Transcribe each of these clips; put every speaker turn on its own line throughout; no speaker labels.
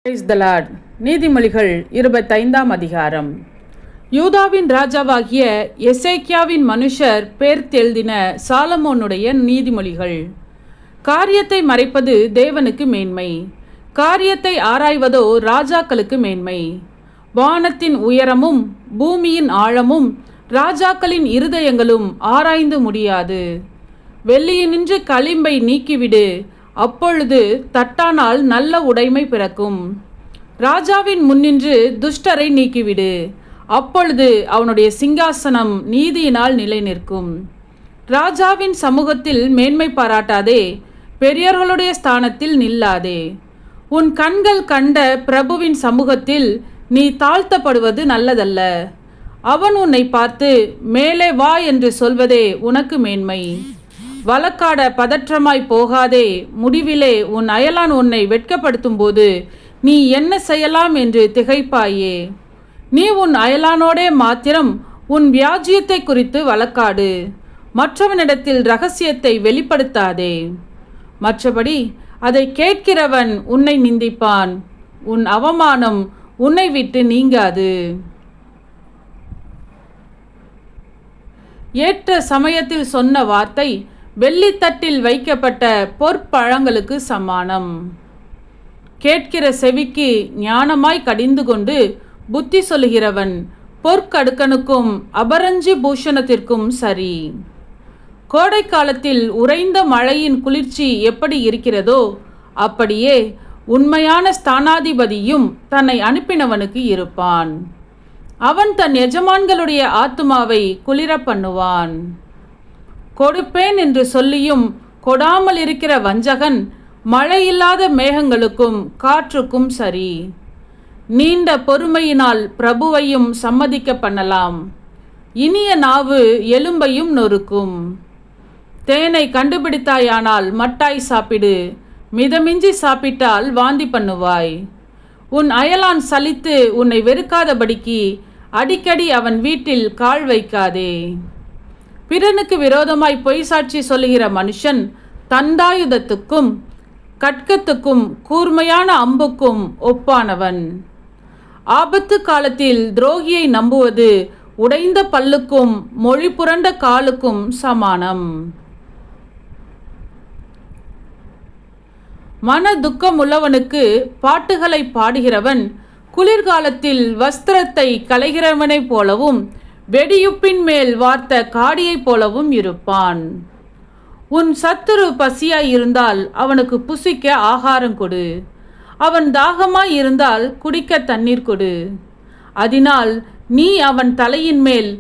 Praise the Lord. நீதிமொழிகள் 25ஆம் அதிகாரம். யூதாவின் ராஜாவாகிய எசேக்கியாவின் மனுஷர் பேர்த்தெழுதின சாலமோனுடைய நீதிமொழிகள். காரியத்தை மறைப்பது தேவனுக்கு மேன்மை, காரியத்தை ஆராய்வதோ ராஜாக்களுக்கு மேன்மை. வானத்தின் உயரமும் பூமியின் ஆழமும் ராஜாக்களின் இருதயங்களும் ஆராய்ந்து முடியாது. வெள்ளியினின்று களிம்பை நீக்கிவிடு, அப்பொழுது தட்டானால் நல்ல உடைமை பிறக்கும். ராஜாவின் முன்னின்று துஷ்டரை நீக்கிவிடு, அப்பொழுது அவனுடைய சிங்காசனம் நீதியினால் நிலை நிற்கும். ராஜாவின் சமூகத்தில் மேன்மை பாராட்டாதே, பெரியவர்களுடைய ஸ்தானத்தில் நில்லாதே. உன் கண்கள் கண்ட பிரபுவின் சமூகத்தில் நீ தாழ்த்தப்படுவது நல்லதல்ல. அவன் உன்னை பார்த்து மேலே வா என்று சொல்வதே உனக்கு மேன்மை. வழக்காட பதற்றமாய் போகாதே, முடிவிலே உன் அயலான் உன்னை வெட்கப்படுத்தும் போது நீ என்ன செய்யலாம் என்று திகைப்பாயே. நீ உன் அயலானோடே மாத்திரம் உன் வியாஜியத்தை குறித்து வழக்காடு, மற்றவனிடத்தில் இரகசியத்தை வெளிப்படுத்தாதே. மற்றபடி அதை கேட்கிறவன் உன்னை நிந்திப்பான், உன் அவமானம் உன்னை விட்டு நீங்காது. ஏற்ற சமயத்தில் சொன்ன வார்த்தை வெள்ளித்தட்டில் வைக்கப்பட்ட பொற்பழங்களுக்கு சமானம். கேட்கிற செவிக்கு ஞானமாய் கடிந்து கொண்டு புத்தி சொல்லுகிறவன் பொற்கடுக்கனுக்கும் அபரஞ்சி பூஷணத்திற்கும் சரி. கோடை காலத்தில் உறைந்த மழையின் குளிர்ச்சி எப்படி இருக்கிறதோ அப்படியே உண்மையான ஸ்தானாதிபதியும் தன்னை அனுப்பினவனுக்கு இருப்பான். அவன் தன் எஜமான்களுடைய ஆத்துமாவை குளிர பண்ணுவான். கொடுப்பேன் என்று சொல்லியும் கொடாமல் இருக்கிற வஞ்சகன் மழையில்லாத மேகங்களுக்கும் காற்றுக்கும் சரி. நீண்ட பொறுமையினால் பிரபுவையும் சம்மதிக்க பண்ணலாம், இனிய நாவு எலும்பையும் நொறுக்கும். தேனை கண்டுபிடித்தாயானால் மட்டாய் சாப்பிடு, மிதமிஞ்சி சாப்பிட்டால் வாந்தி பண்ணுவாய். உன் அயலான் சலித்து உன்னை வெறுக்காதபடிக்கு அடிக்கடி அவன் வீட்டில் கால் வைக்காதே. பிறனுக்கு விரோதமாய் பொய் சாட்சி சொல்லுகிற மனுஷன் தண்டாயுதத்துக்கும் கட்கத்துக்கும் கூர்மையான அம்புக்கும் ஒப்பானவன். ஆபத்து காலத்தில் துரோகியை நம்புவது உடைந்த பல்லுக்கும் மொழி புரண்ட காலுக்கும் சமானம். மன துக்கம் உள்ளவனுக்கு பாட்டுகளை பாடுகிறவன் குளிர்காலத்தில் வஸ்திரத்தை களைகிறவனைப் போலவும் வெடியுப்பின் மேல் வார்த்த காடியைப் போலவும் இருப்பான். உன் சத்துரு பசியாய் இருந்தால் அவனுக்கு புசிக்க ஆகாரம் கொடு, அவன் தாகமாய் இருந்தால் குடிக்க தண்ணீர் கொடு. அதனால் நீ அவன் தலையின் மேல்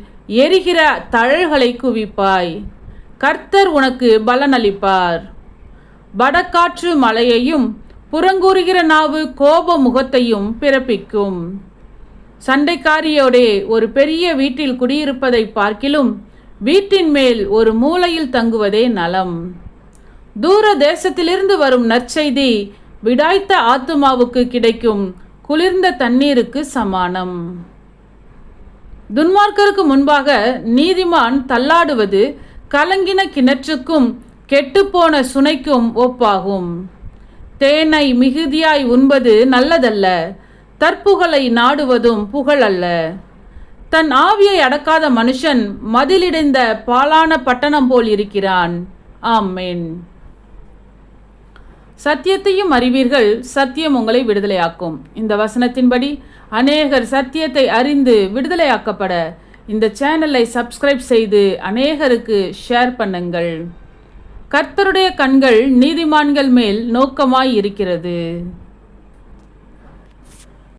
எரிகிற தழல்களை குவிப்பாய். கர்த்தர் உனக்கு பலனளிப்பார். வடக்காற்று மழையையும் புறங்கூறுகிற நாவு கோப முகத்தையும் பிறப்பிக்கும். சண்டைக்காரியோடே ஒரு பெரிய வீட்டில் குடியிருப்பதை பார்க்கிலும் வீட்டின் மேல் ஒரு மூலையில் தங்குவதே நலம். தூர தேசத்திலிருந்து வரும் நற்செய்தி விடாய்த்த ஆத்துமாவுக்கு கிடைக்கும் குளிர்ந்த தண்ணீருக்கு சமானம். துன்மார்க்கருக்கு முன்பாக நீதிமான் தள்ளாடுவது கலங்கின கிணற்றுக்கும் கெட்டுப்போன சுனைக்கும் ஒப்பாகும். தேனை மிகுதியாய் உண்பது நல்லதல்ல, தற்புகழை நாடுவதும் புகழல்ல. தன் ஆவியை அடக்காத மனுஷன் மதிலிடைந்த பாழான பட்டணம் போல் இருக்கிறான். ஆமென். சத்தியத்தையும் அறிவீர்கள், சத்தியம் உங்களை விடுதலையாக்கும். இந்த வசனத்தின்படி அநேகர் சத்தியத்தை அறிந்து விடுதலையாக்கப்பட இந்த சேனலை சப்ஸ்கிரைப் செய்து அநேகருக்கு ஷேர் பண்ணுங்கள். கர்த்தருடைய கண்கள் நீதிமான்கள் மேல் நோக்கமாய் இருக்கிறது.